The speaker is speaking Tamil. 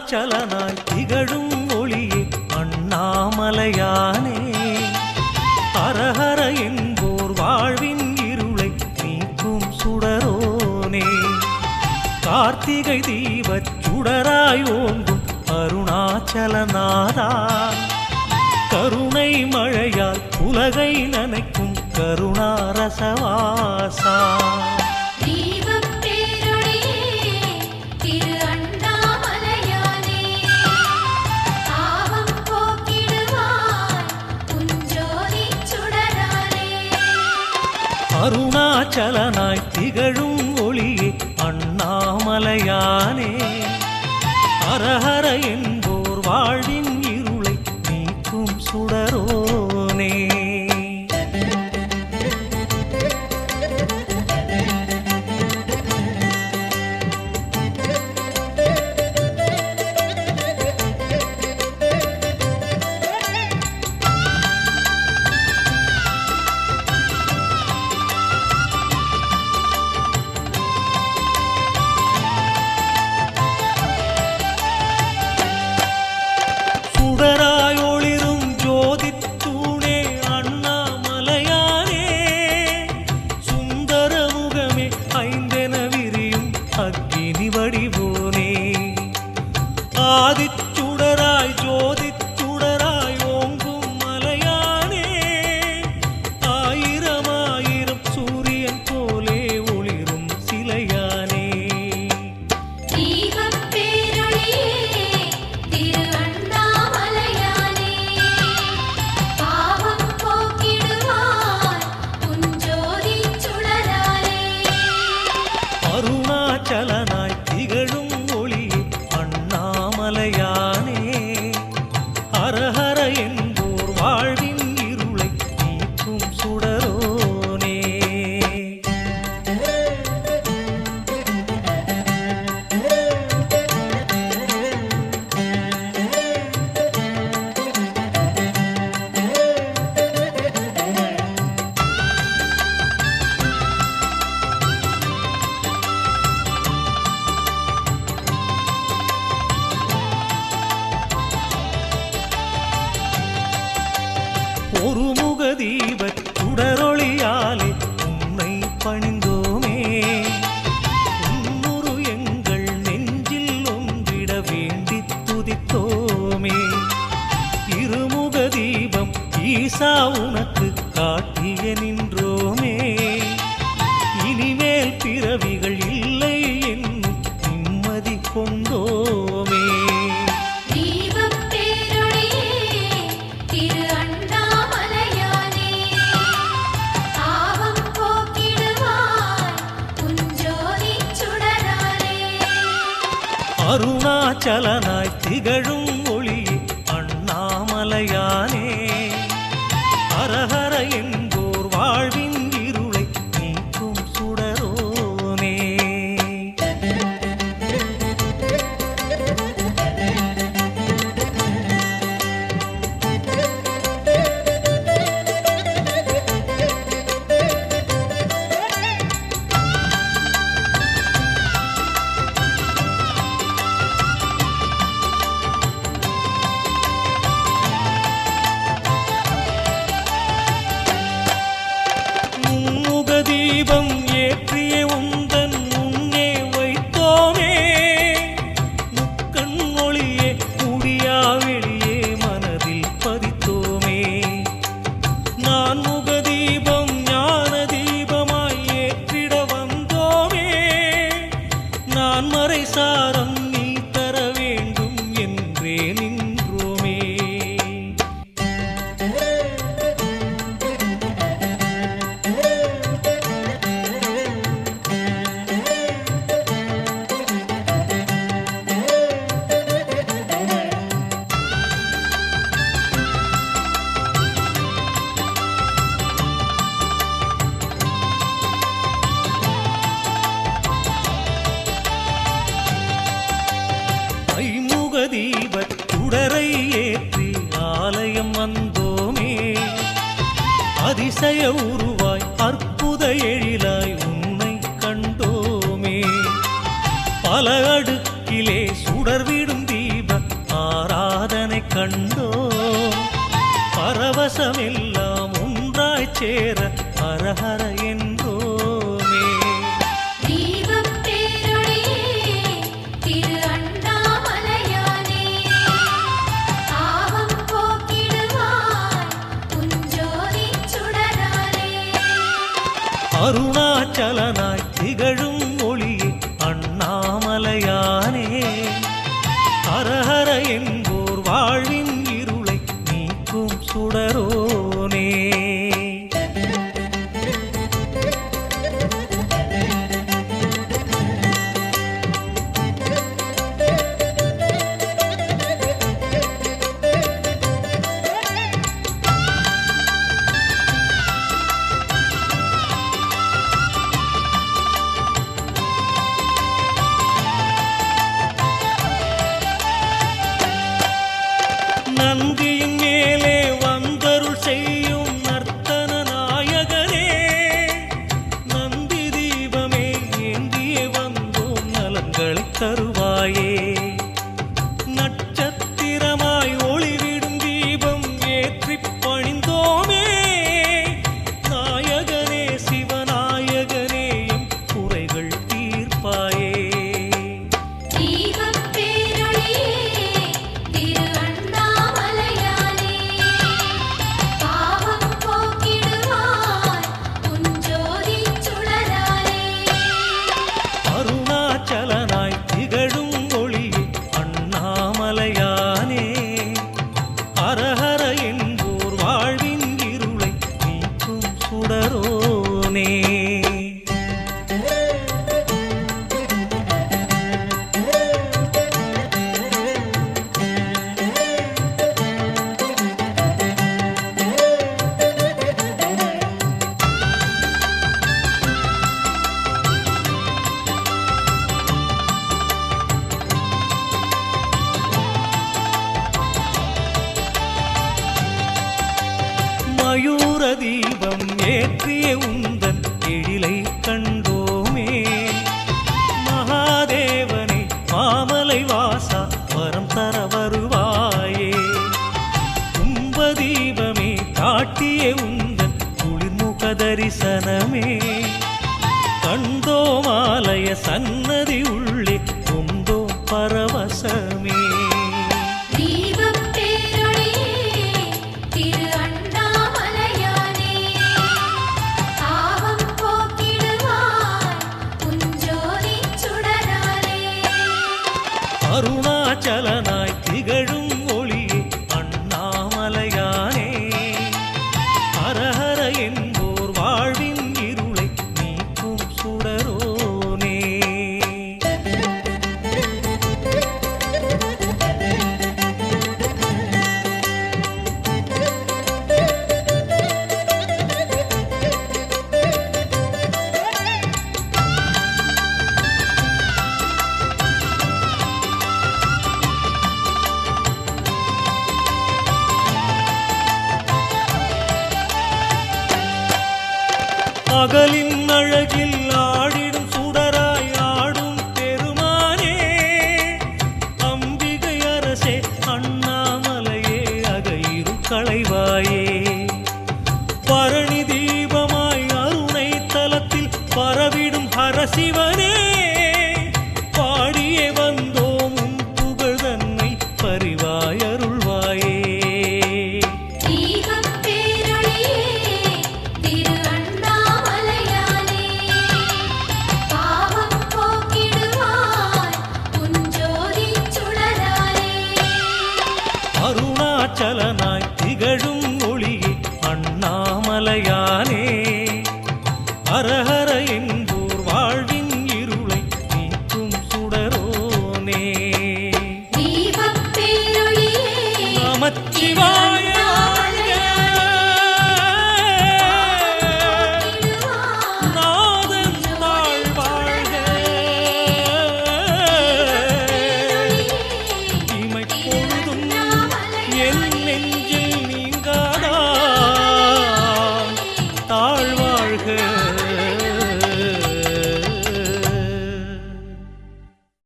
அருணாச்சலனாய் திகழும் ஒளியே அண்ணாமலையானே ஹரஹர என்போர் வாழ்வின் இருளை நீக்கும் சுடரோனே கார்த்திகை தீபச் சுடராய் ஓங்கும் அருணாச்சலநாதா கருணை மழையால் உலகை நனைக்கும் கருணாரசவாசா அருணாச்சலனாய் திகழும் ஒளியே அண்ணாமலையானே ஹரஹர என்போர் வாழ்வின் இருளை நீக்கும் சுடரோனே ஆதிச்சுடராய் ஜோதிச்சுடராய் ஓங்கும் மலையானே ஆயிரம் ஆயிரம் சூரியன் போலே ஒளிரும் சிலையானே அருணாச்சலனாய் திகழும் ஒளியே அண்ணாமலையானே ஹரஹர என்போர் வாழ்வின் இருளை நீக்கும் சுடரோனே ஒரு முக தீபச் சுடரொளியாலே உன்னை பணிந்தோமே உன்னுரு எங்கள் நெஞ்சில் ஒன்றிட வேண்டித் துதித்தோமே இருமுக தீபம் ஈசா உனக்கு காட்டிய நின்றோமே இனிமேல் பிறவிகள் இல்லை என்னும் நிம்மதி கொண்டோமே அருணாச்சலனாய் திகழும் ஒளியே அண்ணாமலையானே ஹரஹர என்போர் வாழ்வின் இருளை நீக்கும் சுடரோனே தீபம் ஏற்றிய உந்தன் முன்னே வைத்தோமே முக்கண் ஒளியே முடியா வெளியே மனதில் பதித்தோமே நான் முக தீபம் ஞான தீபமாய் ஏற்றிட வந்தோமே நான் மறை சாரம் நீ தர வேண்டும் என்றே நின்றோமே தீபச் சுடரை ஏற்றி ஆலயம் வந்தோமே அதிசய உருவாய் அற்புத எழிலாய் உன்னை கண்டோமே பல அடுக்கிலே சுடர்விடும் தீபம் அரஹர என்போர் வாழ்வின் இருளை நீக்கும் சுடரோனே. நந்தியின் மேலே வந்தருள் செய்யும் நர்த்தன நாயகனே, நந்தி தீபமே ஏந்தியே வந்தோம் நலங்களை தருவாயே. நட்சத்திரமாய் ஒளிவிடும் தீபம் ஏற்றிப் பணிந்தோமே, நாயகனே சிவநாயகனே எம் குறைகள் தீர்ப்பாயே. அருணாச்சலனாய் திகழும் ஒளியே அண்ணாமலையானே, அரஹர என்போர் வாழ்வின் இருளை நீக்கும் சுடரோனே. மயூர தீபம் ஏற்றிய உந்தன் எழிலை கண்டோமே, மகாதேவனே மாமலை வாசா வரம் தர வருவாயே. கும்ப தீபமே காட்டிய உந்தன் குளிர்முக தரிசனமே, கண்டோமாலய சன்னதி உள்ளே கொண்டோம் பரவசமே. அருணாச்சலனாய் திகழும் ஒளியே அண்ணாமலையானே, அரஹர என்போர் வாழ்வின் இருளை நீக்கும் சுடரோனே. பகலின் அழகில் ஆடிடும் சுடராய் ஆடும் பெருமானே, அம்பிகை அரசே அண்ணாமலையே அகையிரு களைவாயே. பரணி தீபமாய் அருணை தலத்தில் பரவிடும் ஹரசிவனே, பாடியே வந்தோம் உன் புகழ் தன்னை பரிவாய் அருள்வாயே. அருணாச்சலனாய்